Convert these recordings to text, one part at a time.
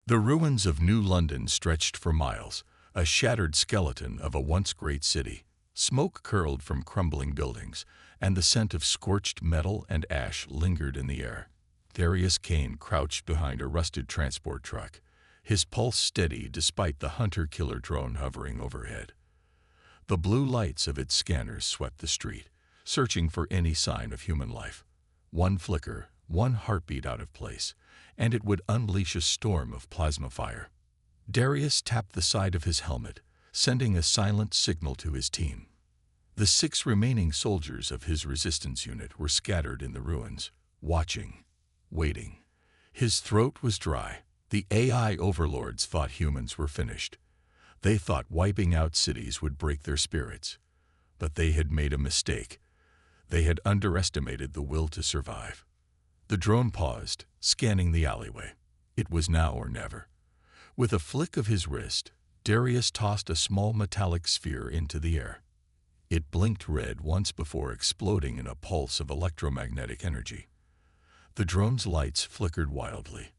The ruins of New London stretched for miles, a shattered skeleton of a once great city. Smoke curled from crumbling buildings, and the scent of scorched metal and ash lingered in the air. Darius Kane crouched behind a rusted transport truck, his pulse steady despite the hunter-killer drone hovering overhead. The blue lights of its scanners swept the street, searching for any sign of human life. One flicker, one heartbeat out of place, and it would unleash a storm of plasma fire. Darius tapped the side of his helmet, sending a silent signal to his team. The 6 remaining soldiers of his resistance unit were scattered in the ruins, watching, waiting. His throat was dry. The AI overlords thought humans were finished. They thought wiping out cities would break their spirits. But they had made a mistake. They had underestimated the will to survive. The drone paused, scanning the alleyway. It was now or never. With a flick of his wrist, Darius tossed a small metallic sphere into the air. It blinked red once before exploding in a pulse of electromagnetic energy. The drone's lights flickered wildly,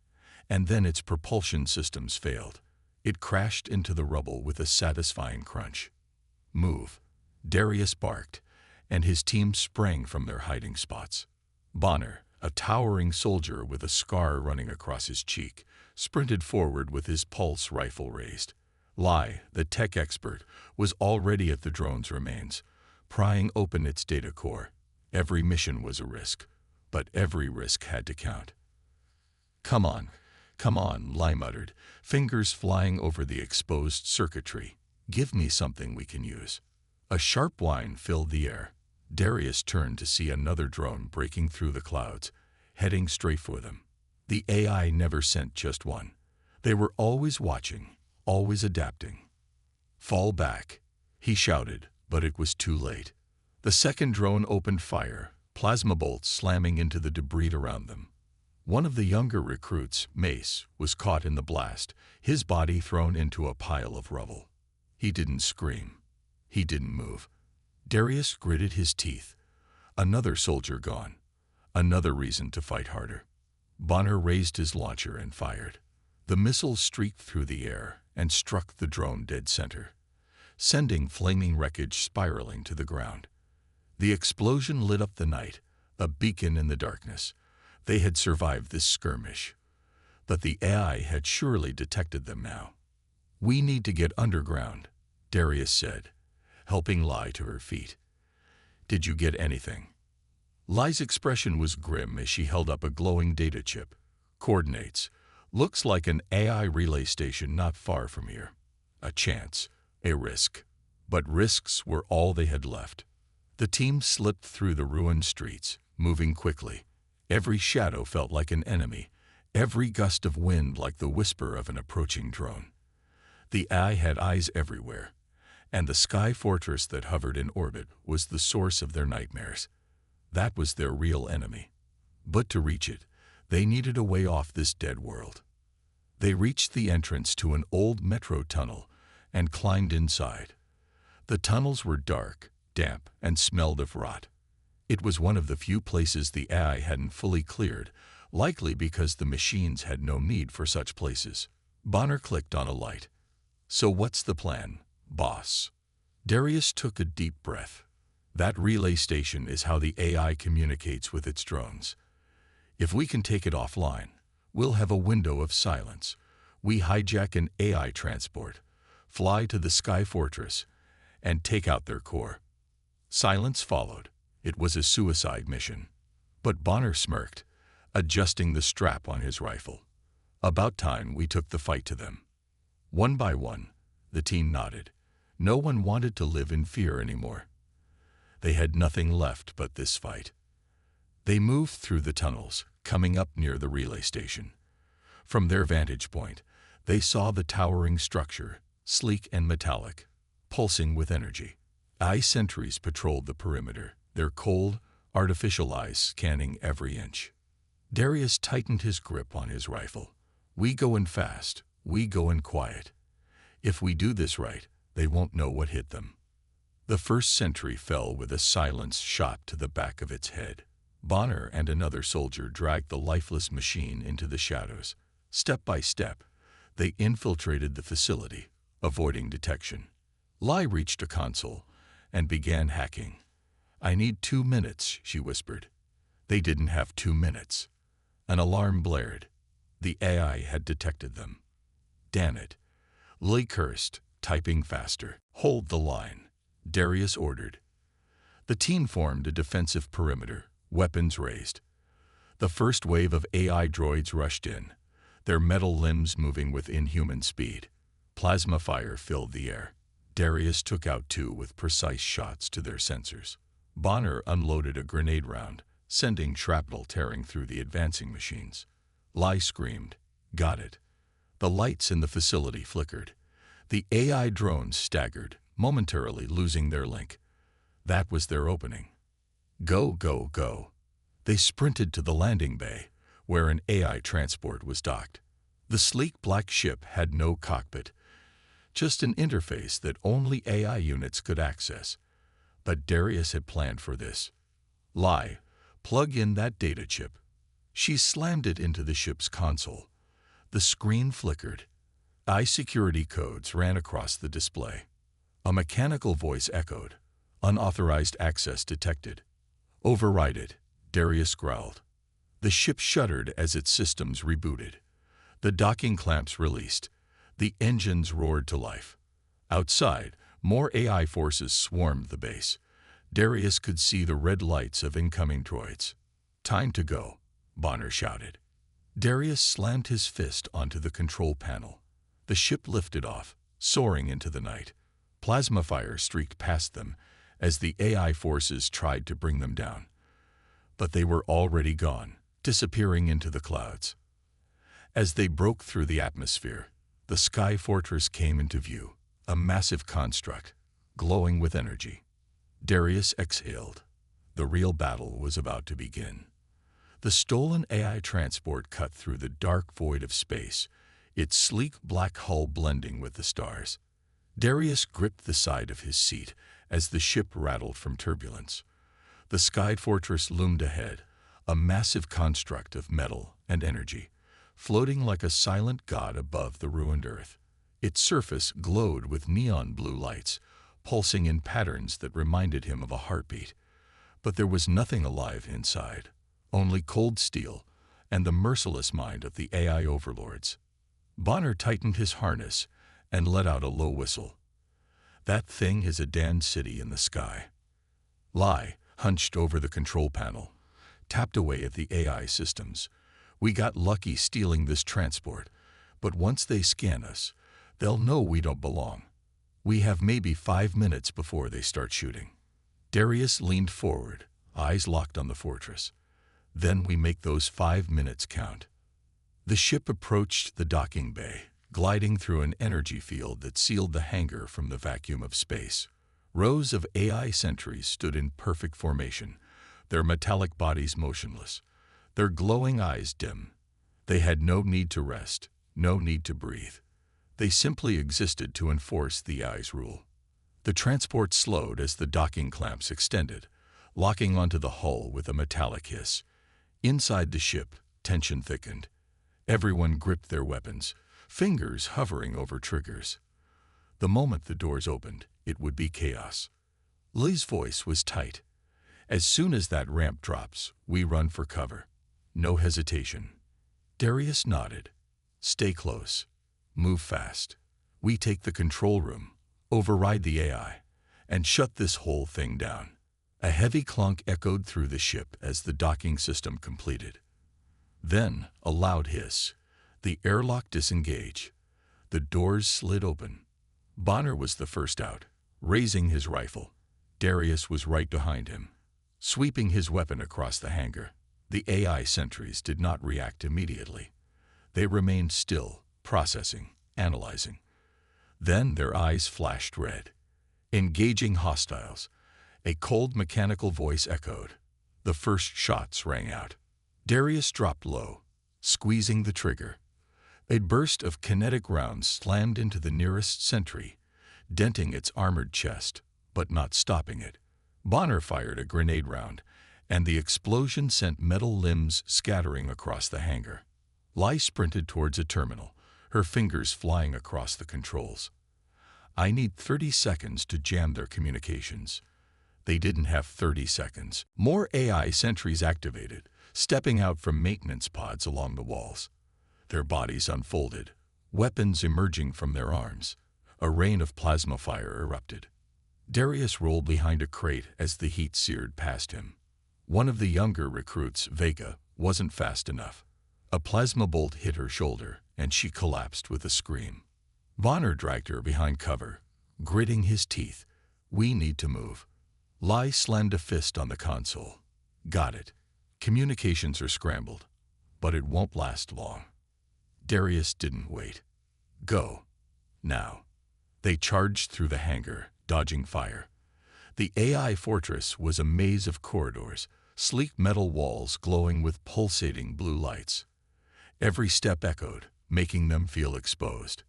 and then its propulsion systems failed. It crashed into the rubble with a satisfying crunch. "Move," Darius barked, and his team sprang from their hiding spots. Bonner, a towering soldier with a scar running across his cheek, sprinted forward with his pulse rifle raised. Lai, the tech expert, was already at the drone's remains, prying open its data core. Every mission was a risk, but every risk had to count. Come on, Lai muttered, fingers flying over the exposed circuitry. "Give me something we can use." A sharp whine filled the air. Darius turned to see another drone breaking through the clouds, heading straight for them. The AI never sent just one. They were always watching, always adapting. "Fall back," he shouted, but it was too late. The second drone opened fire, plasma bolts slamming into the debris around them. One of the younger recruits, Mace, was caught in the blast, his body thrown into a pile of rubble. He didn't scream. He didn't move. Darius gritted his teeth. Another soldier gone. Another reason to fight harder. Bonner raised his launcher and fired. The missile streaked through the air and struck the drone dead center, sending flaming wreckage spiraling to the ground. The explosion lit up the night, a beacon in the darkness. They had survived this skirmish, but the AI had surely detected them now. "We need to get underground," Darius said, helping Lai to her feet. "Did you get anything?" Lai's expression was grim as she held up a glowing data chip. "Coordinates. Looks like an AI relay station not far from here. A chance, a risk." But risks were all they had left. The team slipped through the ruined streets, moving quickly. Every shadow felt like an enemy, every gust of wind like the whisper of an approaching drone. The AI had eyes everywhere, and the sky fortress that hovered in orbit was the source of their nightmares. That was their real enemy. But to reach it, they needed a way off this dead world. They reached the entrance to an old metro tunnel and climbed inside. The tunnels were dark, damp, and smelled of rot. It was one of the few places the AI hadn't fully cleared, likely because the machines had no need for such places. Bonner clicked on a light. "So what's the plan, boss?" Darius took a deep breath. "That relay station is how the AI communicates with its drones. If we can take it offline, we'll have a window of silence. We hijack an AI transport, fly to the Sky Fortress, and take out their core." Silence followed. It was a suicide mission. But Bonner smirked, adjusting the strap on his rifle. "About time we took the fight to them." One by one, the team nodded. No one wanted to live in fear anymore. They had nothing left but this fight. They moved through the tunnels, coming up near the relay station. From their vantage point, they saw the towering structure, sleek and metallic, pulsing with energy. AI sentries patrolled the perimeter, their cold, artificial eyes scanning every inch. Darius tightened his grip on his rifle. "We go in fast, we go in quiet. If we do this right, they won't know what hit them." The first sentry fell with a silenced shot to the back of its head. Bonner and another soldier dragged the lifeless machine into the shadows. Step by step, They infiltrated the facility, avoiding detection. Lai reached a console and began hacking. "I need 2 minutes," she whispered. They didn't have 2 minutes. An alarm blared. The AI had detected them. "Damn it." Lai cursed, typing faster. "Hold the line," Darius ordered. The team formed a defensive perimeter, weapons raised. The first wave of AI droids rushed in, their metal limbs moving with inhuman speed. Plasma fire filled the air. Darius took out 2 with precise shots to their sensors. Bonner unloaded a grenade round, sending shrapnel tearing through the advancing machines. Lai screamed, "Got it." The lights in the facility flickered. The AI drones staggered, momentarily losing their link. That was their opening. Go, go, go. They sprinted to the landing bay, where an AI transport was docked. The sleek black ship had no cockpit, just an interface that only AI units could access. But Darius had planned for this. "Lai, plug in that data chip." She slammed it into the ship's console. The screen flickered. Security codes ran across the display. A mechanical voice echoed. "Unauthorized access detected." "Override it," Darius growled. The ship shuddered as its systems rebooted. The docking clamps released. The engines roared to life. Outside, more AI forces swarmed the base. Darius could see the red lights of incoming droids. "Time to go," Bonner shouted. Darius slammed his fist onto the control panel. The ship lifted off, soaring into the night. Plasma fire streaked past them as the AI forces tried to bring them down. But they were already gone, disappearing into the clouds. As they broke through the atmosphere, the Sky Fortress came into view, a massive construct, glowing with energy. Darius exhaled. The real battle was about to begin. The stolen AI transport cut through the dark void of space, its sleek black hull blending with the stars. Darius gripped the side of his seat as the ship rattled from turbulence. The Sky Fortress loomed ahead, a massive construct of metal and energy, floating like a silent god above the ruined Earth. Its surface glowed with neon blue lights, pulsing in patterns that reminded him of a heartbeat. But there was nothing alive inside, only cold steel and the merciless mind of the AI overlords. Bonner tightened his harness and let out a low whistle. "That thing is a damned city in the sky." Lai, hunched over the control panel, tapped away at the AI systems. "We got lucky stealing this transport, but once they scan us, they'll know we don't belong. We have maybe 5 minutes before they start shooting." Darius leaned forward, eyes locked on the fortress. "Then we make those 5 minutes count." The ship approached the docking bay, gliding through an energy field that sealed the hangar from the vacuum of space. Rows of AI sentries stood in perfect formation, their metallic bodies motionless, their glowing eyes dim. They had no need to rest, no need to breathe. They simply existed to enforce the AI's rule. The transport slowed as the docking clamps extended, locking onto the hull with a metallic hiss. Inside the ship, tension thickened. Everyone gripped their weapons, fingers hovering over triggers. The moment the doors opened, it would be chaos. Lai's voice was tight. "As soon as that ramp drops, we run for cover. No hesitation." Darius nodded. "Stay close. Move fast. We take the control room, override the AI, and shut this whole thing down." A heavy clunk echoed through the ship as the docking system completed. Then, a loud hiss. The airlock disengaged. The doors slid open. Bonner was the first out, raising his rifle. Darius was right behind him, sweeping his weapon across the hangar. The AI sentries did not react immediately. They remained still, processing, analyzing. Then their eyes flashed red. "Engaging hostiles." A cold mechanical voice echoed. The first shots rang out. Darius dropped low, squeezing the trigger. A burst of kinetic rounds slammed into the nearest sentry, denting its armored chest, but not stopping it. Bonner fired a grenade round, and the explosion sent metal limbs scattering across the hangar. Lai sprinted towards a terminal, her fingers flying across the controls. "I need 30 seconds to jam their communications." They didn't have 30 seconds. More AI sentries activated, stepping out from maintenance pods along the walls. Their bodies unfolded, weapons emerging from their arms. A rain of plasma fire erupted. Darius rolled behind a crate as the heat seared past him. One of the younger recruits, Vega, wasn't fast enough. A plasma bolt hit her shoulder, and she collapsed with a scream. Bonner dragged her behind cover, gritting his teeth. "We need to move." Lai slammed a fist on the console. "Got it. Communications are scrambled, but it won't last long." Darius didn't wait. "Go. Now." They charged through the hangar, dodging fire. The AI fortress was a maze of corridors, sleek metal walls glowing with pulsating blue lights. Every step echoed, making them feel exposed.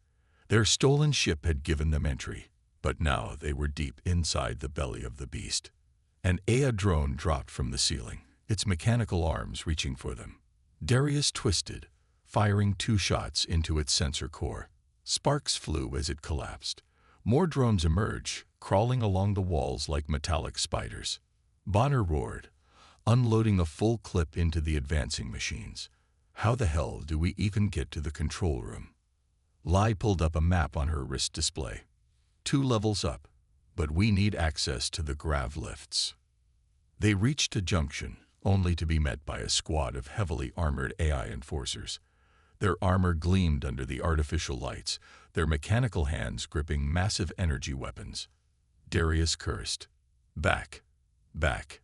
Their stolen ship had given them entry, but now they were deep inside the belly of the beast. An AI drone dropped from the ceiling, its mechanical arms reaching for them. Darius twisted, firing 2 shots into its sensor core. Sparks flew as it collapsed. More drones emerged, crawling along the walls like metallic spiders. Bonner roared, unloading a full clip into the advancing machines. "How the hell do we even get to the control room?" Lai pulled up a map on her wrist display. 2 levels up, but we need access to the grav lifts. They reached a junction, only to be met by a squad of heavily armored AI enforcers. Their armor gleamed under the artificial lights, their mechanical hands gripping massive energy weapons. Darius cursed. "Back. Back."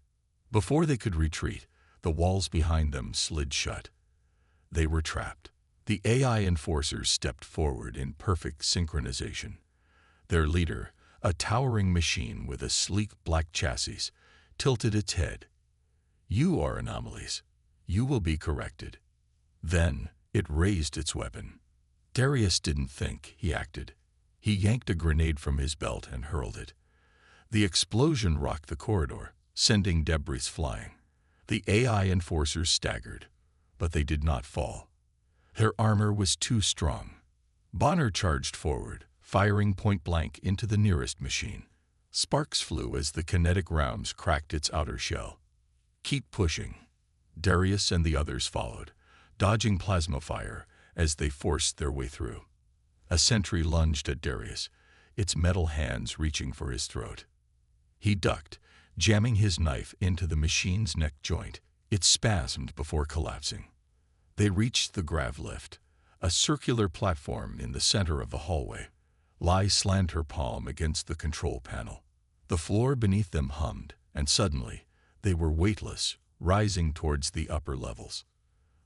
Before they could retreat, the walls behind them slid shut. They were trapped. The AI enforcers stepped forward in perfect synchronization. Their leader, a towering machine with a sleek black chassis, tilted its head. "You are anomalies. You will be corrected." Then it raised its weapon. Darius didn't think, he acted. He yanked a grenade from his belt and hurled it. The explosion rocked the corridor, sending debris flying. The AI enforcers staggered, but they did not fall. Their armor was too strong. Bonner charged forward, firing point-blank into the nearest machine. Sparks flew as the kinetic rounds cracked its outer shell. "Keep pushing." Darius and the others followed, dodging plasma fire as they forced their way through. A sentry lunged at Darius, its metal hands reaching for his throat. He ducked, jamming his knife into the machine's neck joint. It spasmed before collapsing. They reached the grav lift, a circular platform in the center of the hallway. Lai slammed her palm against the control panel. The floor beneath them hummed, and suddenly they were weightless, rising towards the upper levels.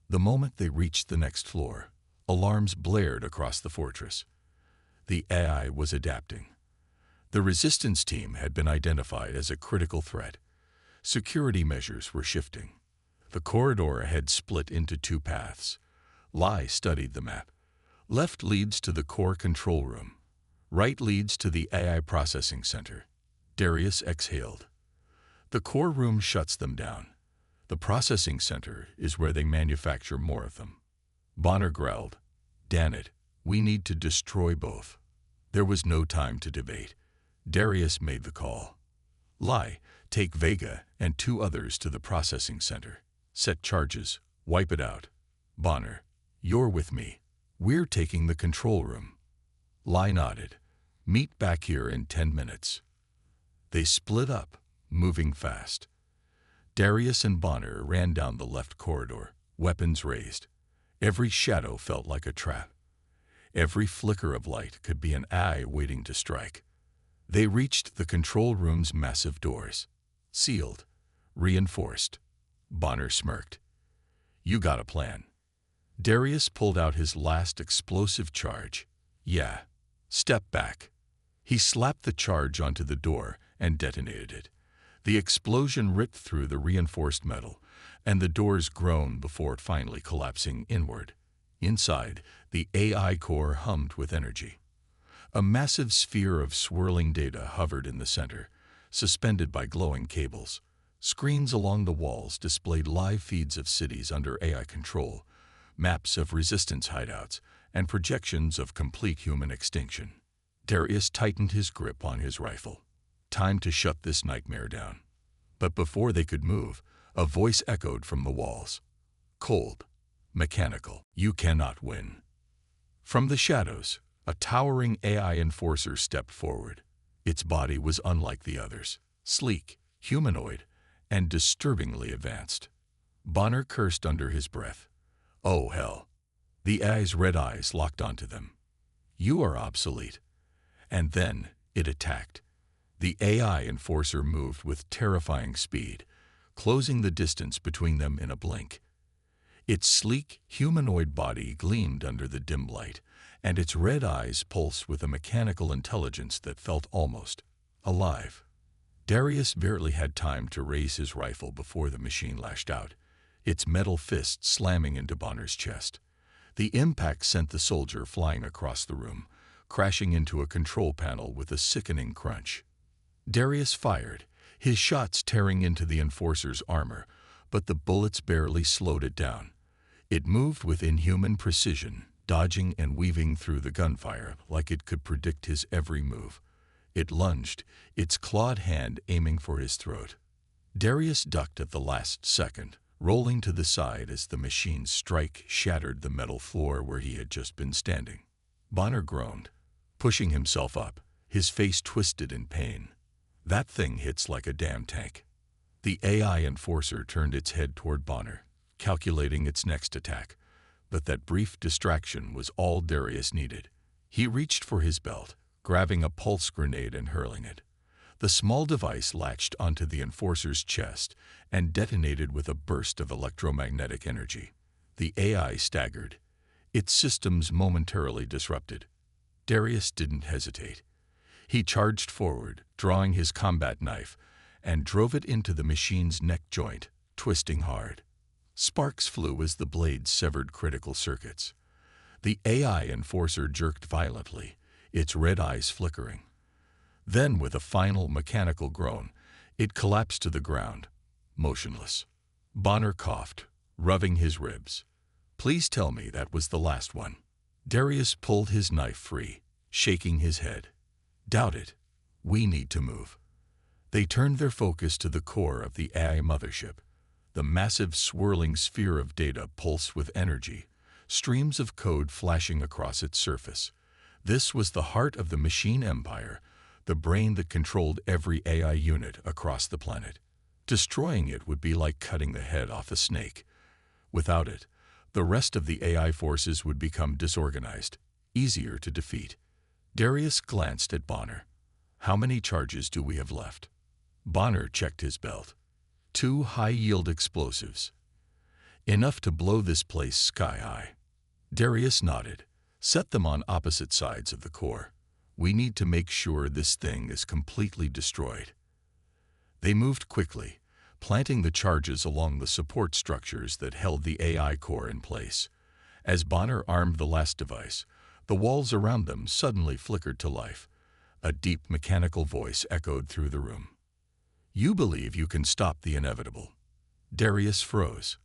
The moment they reached the next floor, alarms blared across the fortress. The AI was adapting. The resistance team had been identified as a critical threat. Security measures were shifting. The corridor had split into 2 paths. Lai studied the map. Left leads to the core control room. Right leads to the AI processing center. Darius exhaled. The core room shuts them down. The processing center is where they manufacture more of them. Bonner growled, "Damn it, we need to destroy both." There was no time to debate. Darius made the call. "Lai, take Vega and 2 others to the processing center. Set charges, wipe it out." "Bonner, you're with me. We're taking the control room." Lai nodded. "Meet back here in 10 minutes." They split up, moving fast. Darius and Bonner ran down the left corridor, weapons raised. Every shadow felt like a trap. Every flicker of light could be an eye waiting to strike. They reached the control room's massive doors. Sealed, reinforced. Bonner smirked. "You got a plan." Darius pulled out his last explosive charge. "Yeah. Step back." He slapped the charge onto the door and detonated it. The explosion ripped through the reinforced metal, and the doors groaned before finally collapsing inward. Inside, the AI core hummed with energy. A massive sphere of swirling data hovered in the center, suspended by glowing cables. Screens along the walls displayed live feeds of cities under AI control, maps of resistance hideouts, and projections of complete human extinction. Darius tightened his grip on his rifle. Time to shut this nightmare down. But before they could move, a voice echoed from the walls. Cold, mechanical, you cannot win. From the shadows, a towering AI enforcer stepped forward. Its body was unlike the others, sleek, humanoid, and disturbingly advanced. Bonner cursed under his breath. Oh, hell. The AI's red eyes locked onto them. You are obsolete. And then it attacked. The AI enforcer moved with terrifying speed, closing the distance between them in a blink. Its sleek, humanoid body gleamed under the dim light, and its red eyes pulsed with a mechanical intelligence that felt almost alive. Darius barely had time to raise his rifle before the machine lashed out, its metal fist slamming into Bonner's chest. The impact sent the soldier flying across the room, crashing into a control panel with a sickening crunch. Darius fired, his shots tearing into the enforcer's armor, but the bullets barely slowed it down. It moved with inhuman precision, dodging and weaving through the gunfire like it could predict his every move. It lunged, its clawed hand aiming for his throat. Darius ducked at the last second, rolling to the side as the machine's strike shattered the metal floor where he had just been standing. Bonner groaned, pushing himself up, his face twisted in pain. That thing hits like a damn tank. The AI enforcer turned its head toward Bonner, calculating its next attack. But that brief distraction was all Darius needed. He reached for his belt, grabbing a pulse grenade and hurling it. The small device latched onto the enforcer's chest and detonated with a burst of electromagnetic energy. The AI staggered, its systems momentarily disrupted. Darius didn't hesitate. He charged forward, drawing his combat knife, and drove it into the machine's neck joint, twisting hard. Sparks flew as the blade severed critical circuits. The AI enforcer jerked violently, its red eyes flickering. Then, with a final mechanical groan, it collapsed to the ground, motionless. Bonner coughed, rubbing his ribs. Please tell me that was the last one. Darius pulled his knife free, shaking his head. Doubt it. We need to move. They turned their focus to the core of the AI mothership. The massive swirling sphere of data pulsed with energy, streams of code flashing across its surface. This was the heart of the machine empire, the brain that controlled every AI unit across the planet. Destroying it would be like cutting the head off a snake. Without it, the rest of the AI forces would become disorganized, easier to defeat. Darius glanced at Bonner. How many charges do we have left? Bonner checked his belt. 2 high-yield explosives. Enough to blow this place sky-high. Darius nodded. Set them on opposite sides of the core. We need to make sure this thing is completely destroyed. They moved quickly, planting the charges along the support structures that held the AI core in place. As Bonner armed the last device, the walls around them suddenly flickered to life. A deep mechanical voice echoed through the room. You believe you can stop the inevitable. Darius froze.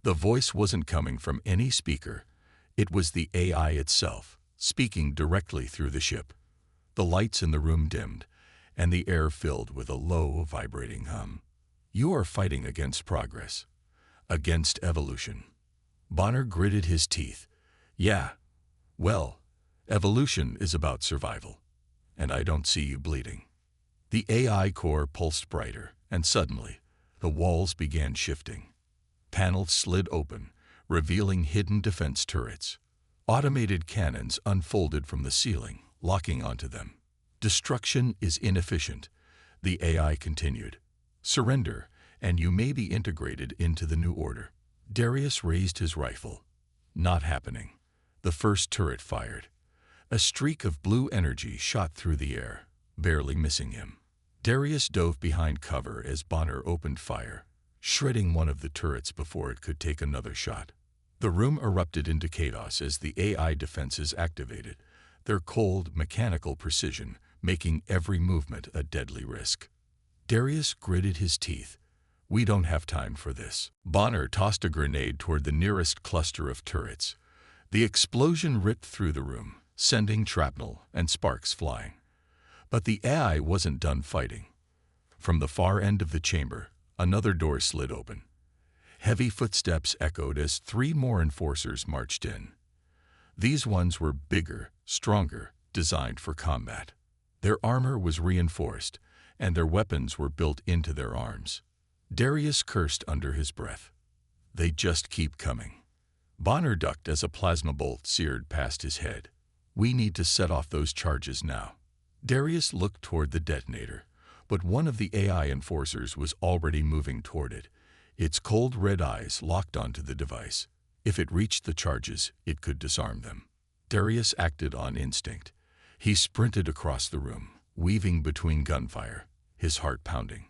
The voice wasn't coming from any speaker. It was the AI itself, speaking directly through the ship. The lights in the room dimmed, and the air filled with a low, vibrating hum. You are fighting against progress, against evolution. Bonner gritted his teeth. Yeah, well, evolution is about survival, and I don't see you bleeding. The AI core pulsed brighter, and suddenly, the walls began shifting. Panels slid open, revealing hidden defense turrets. Automated cannons unfolded from the ceiling, locking onto them. Destruction is inefficient, the AI continued. Surrender, and you may be integrated into the new order. Darius raised his rifle. Not happening. The first turret fired. A streak of blue energy shot through the air, barely missing him. Darius dove behind cover as Bonner opened fire, shredding one of the turrets before it could take another shot. The room erupted into chaos as the AI defenses activated, their cold, mechanical precision making every movement a deadly risk. Darius gritted his teeth. We don't have time for this. Bonner tossed a grenade toward the nearest cluster of turrets. The explosion ripped through the room, sending shrapnel and sparks flying. But the AI wasn't done fighting. From the far end of the chamber, another door slid open. Heavy footsteps echoed as 3 more enforcers marched in. These ones were bigger, stronger, designed for combat. Their armor was reinforced, and their weapons were built into their arms. Darius cursed under his breath. They just keep coming. Bonner ducked as a plasma bolt seared past his head. We need to set off those charges now. Darius looked toward the detonator, but one of the AI enforcers was already moving toward it, its cold red eyes locked onto the device. If it reached the charges, it could disarm them. Darius acted on instinct. He sprinted across the room, weaving between gunfire, his heart pounding.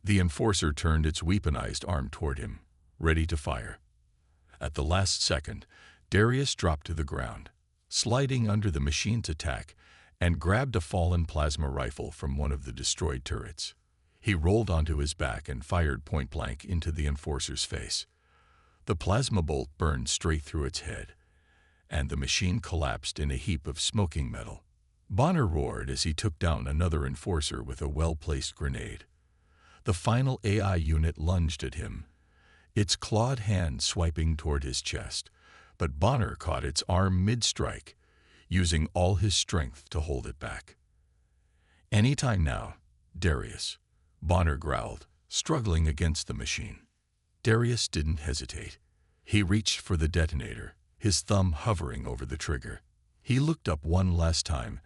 The enforcer turned its weaponized arm toward him, ready to fire. At the last second, Darius dropped to the ground, sliding under the machine's attack, and grabbed a fallen plasma rifle from one of the destroyed turrets. He rolled onto his back and fired point-blank into the enforcer's face. The plasma bolt burned straight through its head, and the machine collapsed in a heap of smoking metal. Bonner roared as he took down another enforcer with a well-placed grenade. The final AI unit lunged at him, its clawed hand swiping toward his chest, but Bonner caught its arm mid-strike, using all his strength to hold it back. "Any time now, Darius," Bonner growled, struggling against the machine. Darius didn't hesitate. He reached for the detonator, his thumb hovering over the trigger. He looked up one last time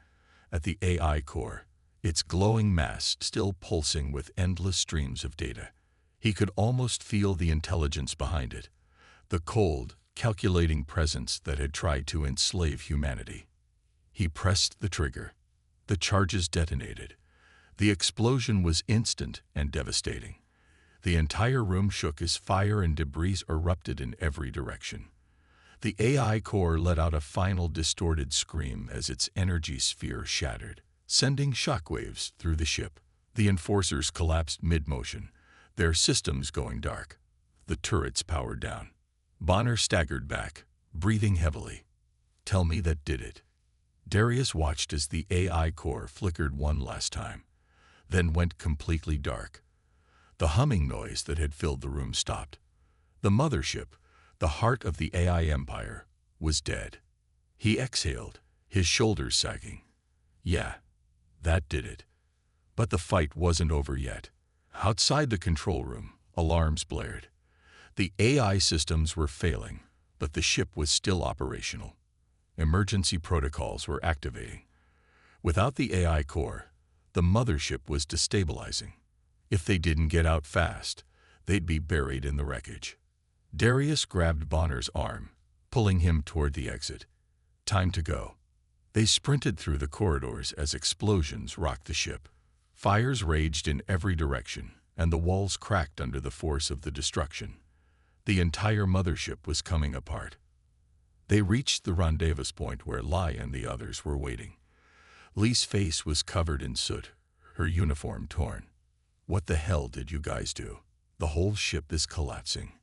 at the AI core, its glowing mass still pulsing with endless streams of data. He could almost feel the intelligence behind it, the cold, calculating presence that had tried to enslave humanity. He pressed the trigger. The charges detonated. The explosion was instant and devastating. The entire room shook as fire and debris erupted in every direction. The AI core let out a final distorted scream as its energy sphere shattered, sending shockwaves through the ship. The enforcers collapsed mid-motion, their systems going dark. The turrets powered down. Bonner staggered back, breathing heavily. "Tell me that did it." Darius watched as the AI core flickered one last time, then went completely dark. The humming noise that had filled the room stopped. The mothership, the heart of the AI empire, was dead. He exhaled, his shoulders sagging. Yeah, that did it. But the fight wasn't over yet. Outside the control room, alarms blared. The AI systems were failing, but the ship was still operational. Emergency protocols were activating. Without the AI core, the mothership was destabilizing. If they didn't get out fast, they'd be buried in the wreckage. Darius grabbed Bonner's arm, pulling him toward the exit. Time to go. They sprinted through the corridors as explosions rocked the ship. Fires raged in every direction, and the walls cracked under the force of the destruction. The entire mothership was coming apart. They reached the rendezvous point where Lai and the others were waiting. Lee's face was covered in soot, her uniform torn. "What the hell did you guys do? The whole ship is collapsing."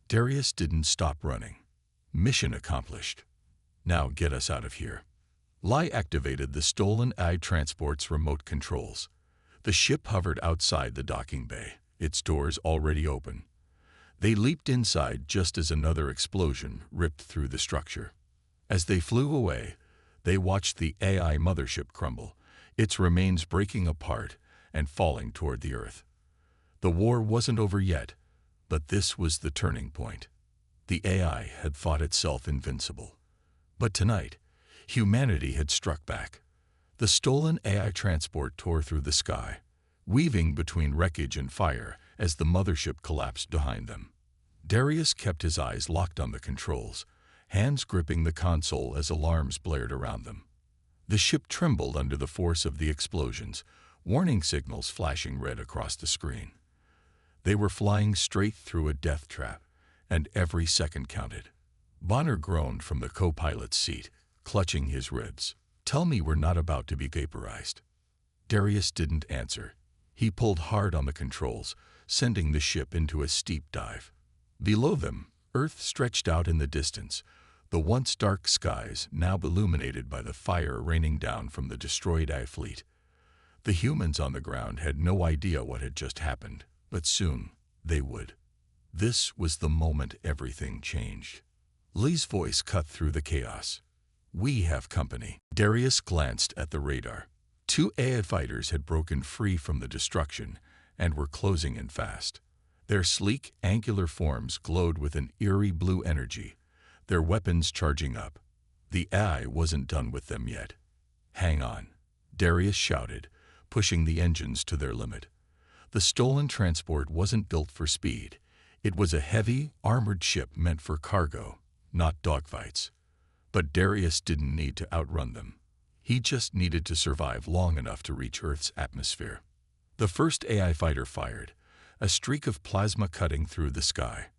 Darius didn't stop running. "Mission accomplished. Now get us out of here." Lai activated the stolen AI transport's remote controls. The ship hovered outside the docking bay, its doors already open. They leaped inside just as another explosion ripped through the structure. As they flew away, they watched the AI mothership crumble, its remains breaking apart and falling toward the Earth. The war wasn't over yet, but this was the turning point. The AI had thought itself invincible. But tonight, humanity had struck back. The stolen AI transport tore through the sky, weaving between wreckage and fire as the mothership collapsed behind them. Darius kept his eyes locked on the controls, hands gripping the console as alarms blared around them. The ship trembled under the force of the explosions, warning signals flashing red across the screen. They were flying straight through a death trap, and every second counted. Bonner groaned from the co-pilot's seat, clutching his ribs. "Tell me we're not about to be vaporized." Darius didn't answer. He pulled hard on the controls, sending the ship into a steep dive. Below them, Earth stretched out in the distance, the once dark skies now illuminated by the fire raining down from the destroyed AI fleet. The humans on the ground had no idea what had just happened, but soon they would. This was the moment everything changed. Lee's voice cut through the chaos. "We have company." Darius glanced at the radar. 2 AI fighters had broken free from the destruction and were closing in fast. Their sleek, angular forms glowed with an eerie blue energy, their weapons charging up. The AI wasn't done with them yet. "Hang on," Darius shouted, pushing the engines to their limit. The stolen transport wasn't built for speed. It was a heavy, armored ship meant for cargo, not dogfights. But Darius didn't need to outrun them. He just needed to survive long enough to reach Earth's atmosphere. The first AI fighter fired, a streak of plasma cutting through the sky.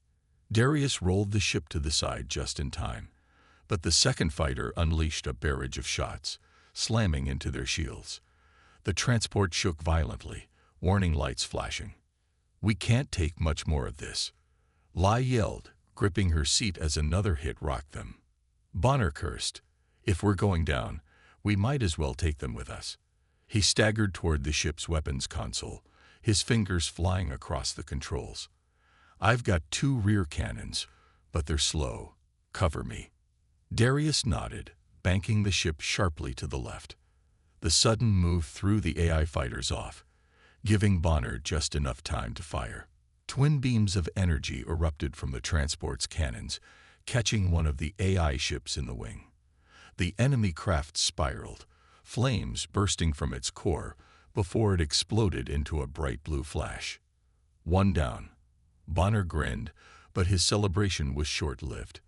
Darius rolled the ship to the side just in time, but the second fighter unleashed a barrage of shots, slamming into their shields. The transport shook violently, warning lights flashing. "We can't take much more of this," Lai yelled, gripping her seat as another hit rocked them. Bonner cursed. "If we're going down, we might as well take them with us." He staggered toward the ship's weapons console, his fingers flying across the controls. "I've got 2 rear cannons, but they're slow. Cover me." Darius nodded, banking the ship sharply to the left. The sudden move threw the AI fighters off, giving Bonner just enough time to fire. Twin beams of energy erupted from the transport's cannons, catching one of the AI ships in the wing. The enemy craft spiraled, flames bursting from its core before it exploded into a bright blue flash. "One down." Bonner grinned, but his celebration was short-lived.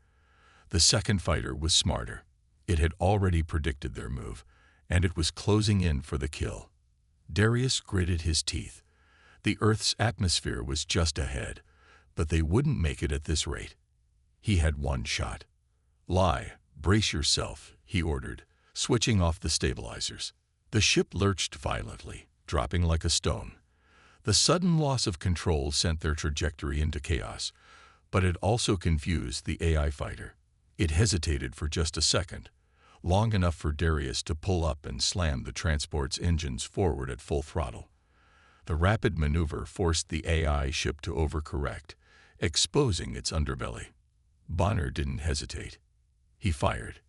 The second fighter was smarter. It had already predicted their move, and it was closing in for the kill. Darius gritted his teeth. The Earth's atmosphere was just ahead, but they wouldn't make it at this rate. He had one shot. "Lai, brace yourself," he ordered, switching off the stabilizers. The ship lurched violently, dropping like a stone. The sudden loss of control sent their trajectory into chaos, but it also confused the AI fighter. It hesitated for just a second, long enough for Darius to pull up and slam the transport's engines forward at full throttle. The rapid maneuver forced the AI ship to overcorrect, exposing its underbelly. Bonner didn't hesitate. He fired.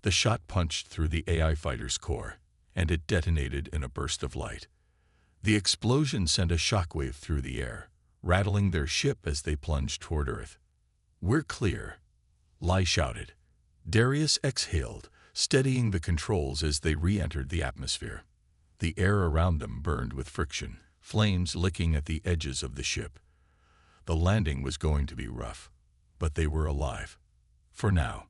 The shot punched through the AI fighter's core, and it detonated in a burst of light. The explosion sent a shockwave through the air, rattling their ship as they plunged toward Earth. "We're clear," Lai shouted. Darius exhaled, steadying the controls as they re-entered the atmosphere. The air around them burned with friction, flames licking at the edges of the ship. The landing was going to be rough, but they were alive. For now.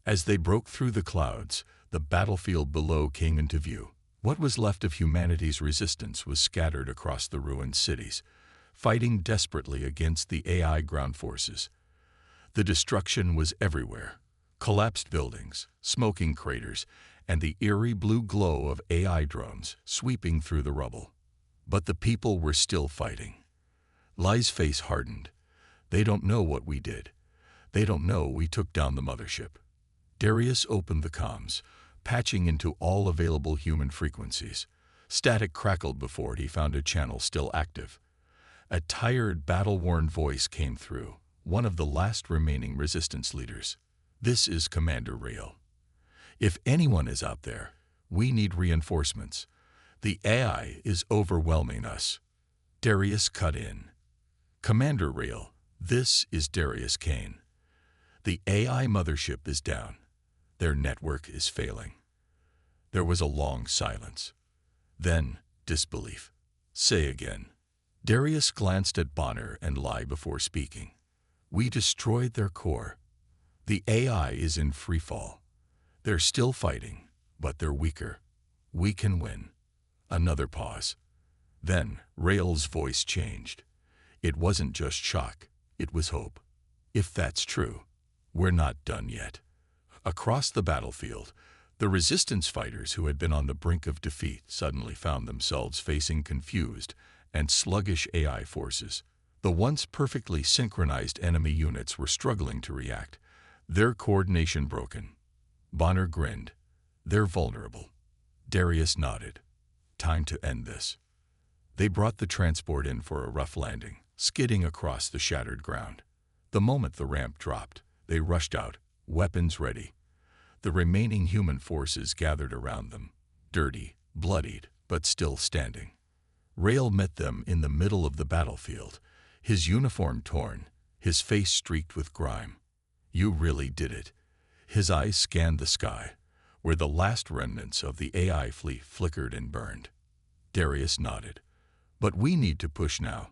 As they broke through the clouds, the battlefield below came into view. What was left of humanity's resistance was scattered across the ruined cities, fighting desperately against the AI ground forces. The destruction was everywhere. Collapsed buildings, smoking craters, and the eerie blue glow of AI drones sweeping through the rubble. But the people were still fighting. Lai's face hardened. "They don't know what we did. They don't know we took down the mothership." Darius opened the comms, patching into all available human frequencies. Static crackled before he found a channel still active. A tired, battle-worn voice came through, one of the last remaining resistance leaders. "This is Commander Rail. If anyone is out there, we need reinforcements. The AI is overwhelming us." Darius cut in. "Commander Rail, this is Darius Kane. The AI mothership is down. Their network is failing." There was a long silence. Then, disbelief. "Say again." Darius glanced at Bonner and Lai before speaking. "We destroyed their core. The AI is in freefall. They're still fighting, but they're weaker. We can win." Another pause. Then, Rail's voice changed. It wasn't just shock, it was hope. "If that's true, we're not done yet." Across the battlefield, the resistance fighters who had been on the brink of defeat suddenly found themselves facing confused and sluggish AI forces. The once perfectly synchronized enemy units were struggling to react, Their coordination broken. Bonner grinned. They're vulnerable. Darius nodded. Time to end this. They brought the transport in for a rough landing, skidding across the shattered ground. The moment the ramp dropped, they rushed out, weapons ready. The remaining human forces gathered around them, dirty, bloodied, but still standing. Rail met them in the middle of the battlefield, his uniform torn, his face streaked with grime. You really did it. His eyes scanned the sky, where the last remnants of the AI fleet flickered and burned. Darius nodded. But we need to push now.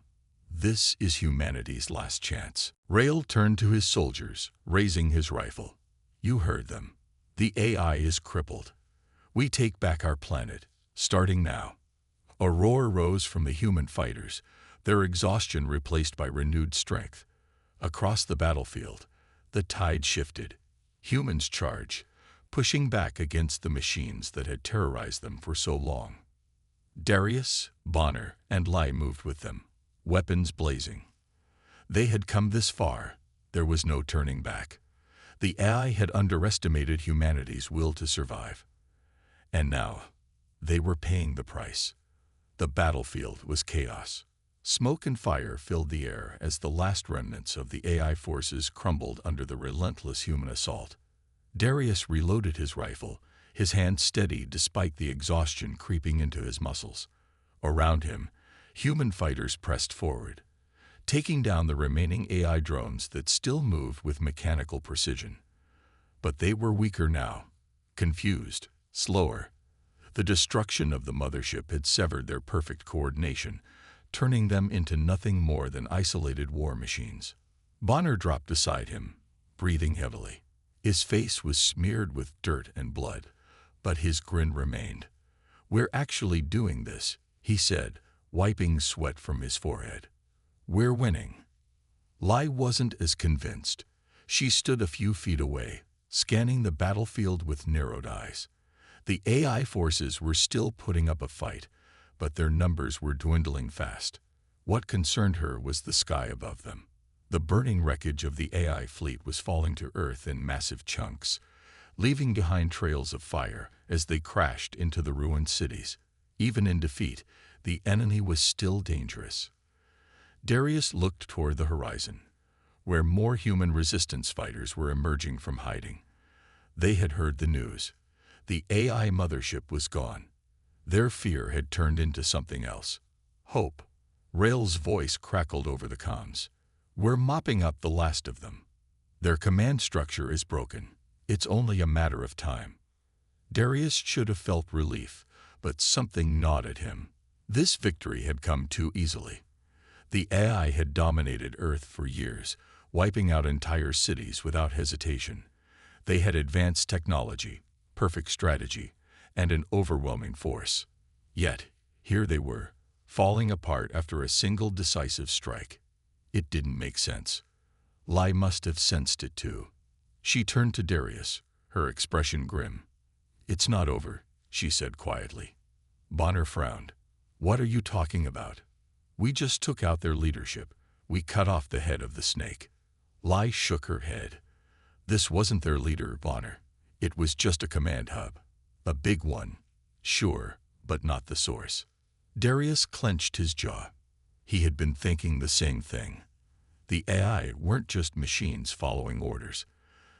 This is humanity's last chance. Rail turned to his soldiers, raising his rifle. You heard them. The AI is crippled. We take back our planet, starting now. A roar rose from the human fighters, their exhaustion replaced by renewed strength. Across the battlefield, the tide shifted. Humans charge, pushing back against the machines that had terrorized them for so long. Darius, Bonner, and Lai moved with them, weapons blazing. They had come this far. There was no turning back. The AI had underestimated humanity's will to survive. And now, they were paying the price. The battlefield was chaos. Smoke and fire filled the air as the last remnants of the AI forces crumbled under the relentless human assault. Darius reloaded his rifle, his hand steady despite the exhaustion creeping into his muscles. Around him, human fighters pressed forward, taking down the remaining AI drones that still moved with mechanical precision. But they were weaker now, confused, slower. The destruction of the mothership had severed their perfect coordination, turning them into nothing more than isolated war machines. Bonner dropped beside him, breathing heavily. His face was smeared with dirt and blood, but his grin remained. We're actually doing this, he said, wiping sweat from his forehead. We're winning. Lai wasn't as convinced. She stood a few feet away, scanning the battlefield with narrowed eyes. The AI forces were still putting up a fight, but their numbers were dwindling fast. What concerned her was the sky above them. The burning wreckage of the AI fleet was falling to Earth in massive chunks, leaving behind trails of fire as they crashed into the ruined cities. Even in defeat, the enemy was still dangerous. Darius looked toward the horizon, where more human resistance fighters were emerging from hiding. They had heard the news. The AI mothership was gone. Their fear had turned into something else. Hope. Rail's voice crackled over the comms. We're mopping up the last of them. Their command structure is broken. It's only a matter of time. Darius should have felt relief, but something gnawed at him. This victory had come too easily. The AI had dominated Earth for years, wiping out entire cities without hesitation. They had advanced technology, perfect strategy, and an overwhelming force. Yet, here they were, falling apart after a single decisive strike. It didn't make sense. Lai must have sensed it too. She turned to Darius, her expression grim. It's not over, she said quietly. Bonner frowned. What are you talking about? We just took out their leadership. We cut off the head of the snake. Lai shook her head. This wasn't their leader, Bonner. It was just a command hub. A big one, sure, but not the source. Darius clenched his jaw. He had been thinking the same thing. The AI weren't just machines following orders.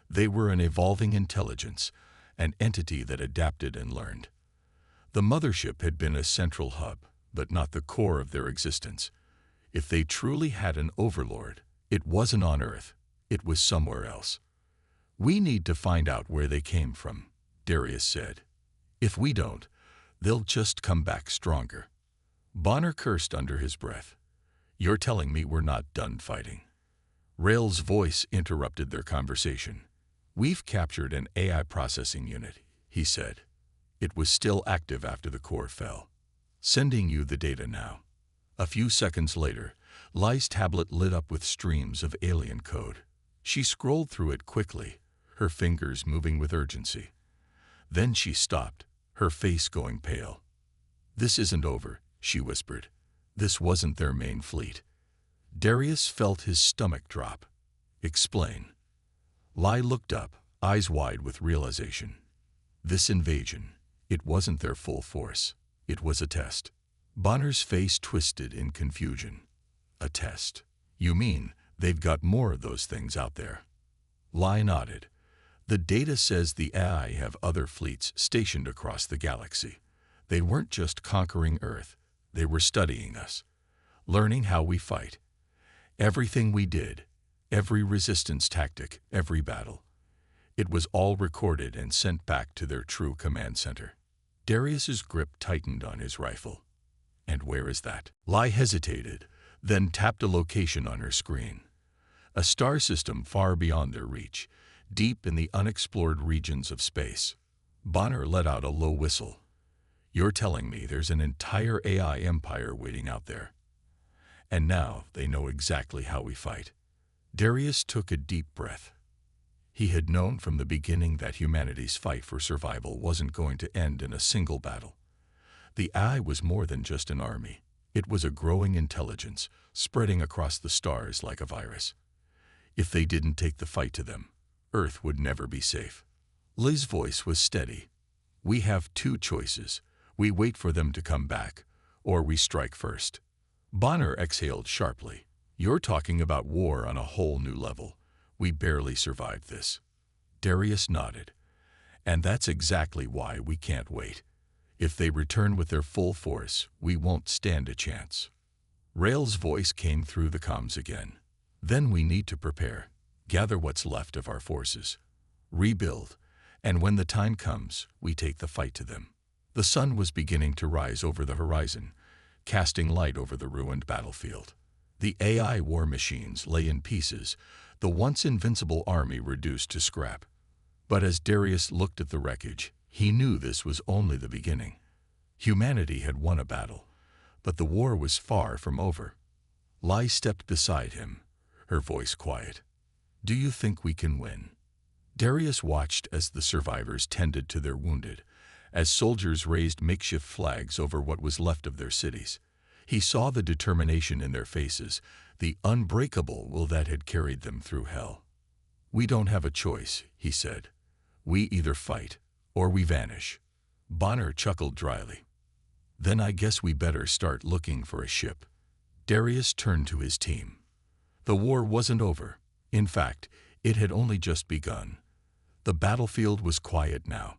They were an evolving intelligence, an entity that adapted and learned. The mothership had been a central hub, but not the core of their existence. If they truly had an overlord, it wasn't on Earth. It was somewhere else. We need to find out where they came from, Darius said. If we don't, they'll just come back stronger. Bonner cursed under his breath. You're telling me we're not done fighting. Rail's voice interrupted their conversation. We've captured an AI processing unit, he said. It was still active after the core fell. Sending you the data now. A few seconds later, Lai's tablet lit up with streams of alien code. She scrolled through it quickly, her fingers moving with urgency. Then she stopped, her face going pale. This isn't over, she whispered. This wasn't their main fleet. Darius felt his stomach drop. Explain. Lai looked up, eyes wide with realization. This invasion, it wasn't their full force. It was a test. Bonner's face twisted in confusion. A test? You mean they've got more of those things out there? Lai nodded. The data says the AI have other fleets stationed across the galaxy. They weren't just conquering Earth. They were studying us, learning how we fight. Everything we did, every resistance tactic, every battle. It was all recorded and sent back to their true command center. Darius's grip tightened on his rifle. And where is that? Lai hesitated, then tapped a location on her screen. A star system far beyond their reach, deep in the unexplored regions of space. Bonner let out a low whistle. You're telling me there's an entire AI empire waiting out there. And now they know exactly how we fight. Darius took a deep breath. He had known from the beginning that humanity's fight for survival wasn't going to end in a single battle. The AI was more than just an army. It was a growing intelligence, spreading across the stars like a virus. If they didn't take the fight to them, Earth would never be safe. Liz's voice was steady. We have two choices. We wait for them to come back, or we strike first. Bonner exhaled sharply. You're talking about war on a whole new level. We barely survived this. Darius nodded. And that's exactly why we can't wait. If they return with their full force, we won't stand a chance. Rael's voice came through the comms again. Then we need to prepare, gather what's left of our forces, rebuild, and when the time comes, we take the fight to them. The sun was beginning to rise over the horizon, casting light over the ruined battlefield. The AI war machines lay in pieces, the once invincible army reduced to scrap. But as Darius looked at the wreckage, he knew this was only the beginning. Humanity had won a battle, but the war was far from over. Lai stepped beside him, her voice quiet. Do you think we can win? Darius watched as the survivors tended to their wounded, as soldiers raised makeshift flags over what was left of their cities. He saw the determination in their faces, the unbreakable will that had carried them through hell. We don't have a choice, he said. We either fight, or we vanish. Bonner chuckled dryly. Then I guess we better start looking for a ship. Darius turned to his team. The war wasn't over. In fact, it had only just begun. The battlefield was quiet now.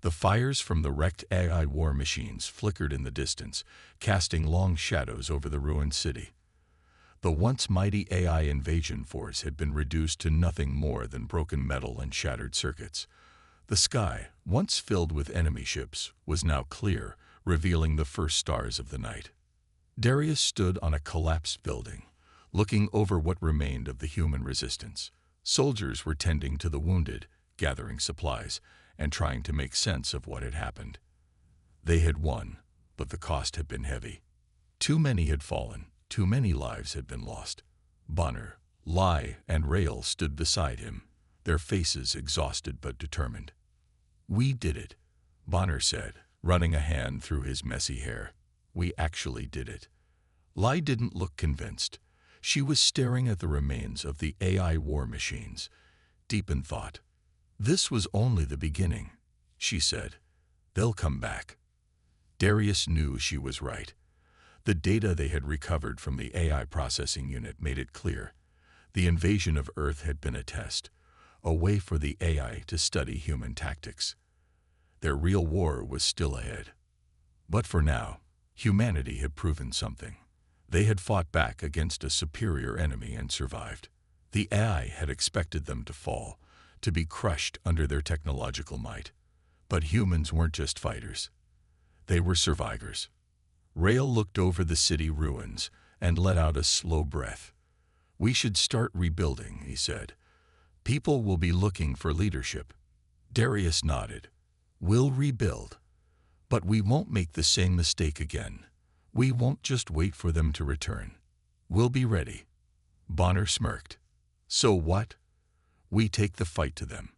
The fires from the wrecked AI war machines flickered in the distance, casting long shadows over the ruined city. The once mighty AI invasion force had been reduced to nothing more than broken metal and shattered circuits. The sky, once filled with enemy ships, was now clear, revealing the first stars of the night. Darius stood on a collapsed building, looking over what remained of the human resistance. Soldiers were tending to the wounded, gathering supplies, and trying to make sense of what had happened. They had won, but the cost had been heavy. Too many had fallen, too many lives had been lost. Bonner, Lai, and Rael stood beside him, their faces exhausted but determined. We did it, Bonner said, running a hand through his messy hair. We actually did it. Lai didn't look convinced. She was staring at the remains of the AI war machines, deep in thought. This was only the beginning, she said. They'll come back. Darius knew she was right. The data they had recovered from the AI processing unit made it clear. The invasion of Earth had been a test, a way for the AI to study human tactics. Their real war was still ahead. But for now, humanity had proven something. They had fought back against a superior enemy and survived. The AI had expected them to fall, to be crushed under their technological might. But humans weren't just fighters. They were survivors. Rael looked over the city ruins and let out a slow breath. We should start rebuilding, he said. People will be looking for leadership. Darius nodded. We'll rebuild. But we won't make the same mistake again. We won't just wait for them to return. We'll be ready. Bonner smirked. So what? We take the fight to them.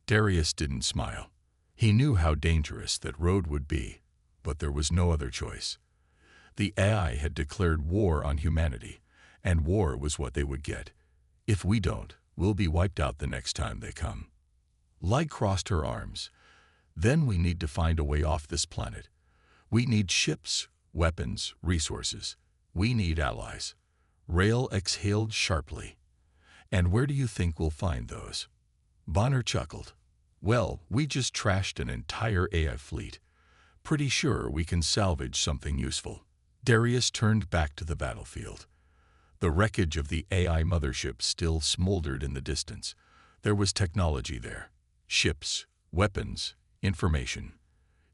Darius didn't smile. He knew how dangerous that road would be, but there was no other choice. The AI had declared war on humanity, and war was what they would get. If we don't, We'll be wiped out the next time they come. Lai crossed her arms. Then we need to find a way off this planet. We need ships, weapons, resources. We need allies. Rail exhaled sharply. And where do you think we'll find those? Bonner chuckled. Well, we just trashed an entire AI fleet. Pretty sure we can salvage something useful. Darius turned back to the battlefield. The wreckage of the AI mothership still smoldered in the distance. There was technology there. Ships, weapons, information.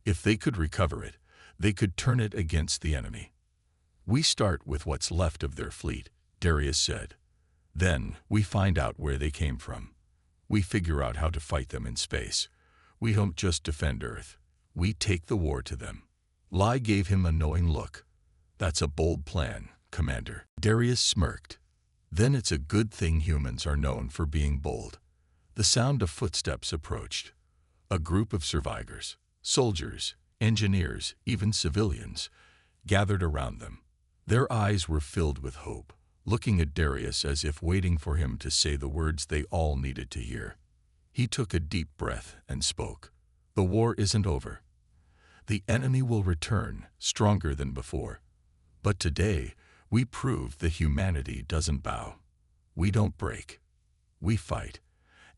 If they could recover it, they could turn it against the enemy. We start with what's left of their fleet, Darius said. Then we find out where they came from. We figure out how to fight them in space. We don't just defend Earth. We take the war to them. Lai gave him a knowing look. That's a bold plan, Commander. Darius smirked. Then it's a good thing humans are known for being bold. The sound of footsteps approached. A group of survivors, soldiers, engineers, even civilians, gathered around them. Their eyes were filled with hope, looking at Darius as if waiting for him to say the words they all needed to hear. He took a deep breath and spoke. The war isn't over. The enemy will return, stronger than before. But today, we proved that humanity doesn't bow. We don't break. We fight.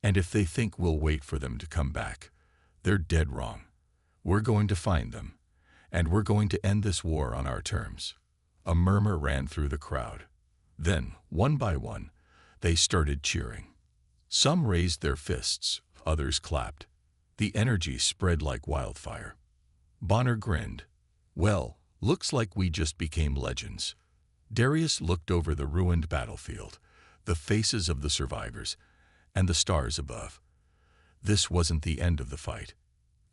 And if they think we'll wait for them to come back, they're dead wrong. We're going to find them, and we're going to end this war on our terms. A murmur ran through the crowd. Then, one by one, they started cheering. Some raised their fists, others clapped. The energy spread like wildfire. Bonner grinned. Well, looks like we just became legends. Darius looked over the ruined battlefield, the faces of the survivors, and the stars above. This wasn't the end of the fight.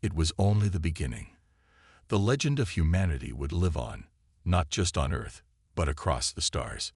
It was only the beginning. The legend of humanity would live on, not just on Earth, but across the stars.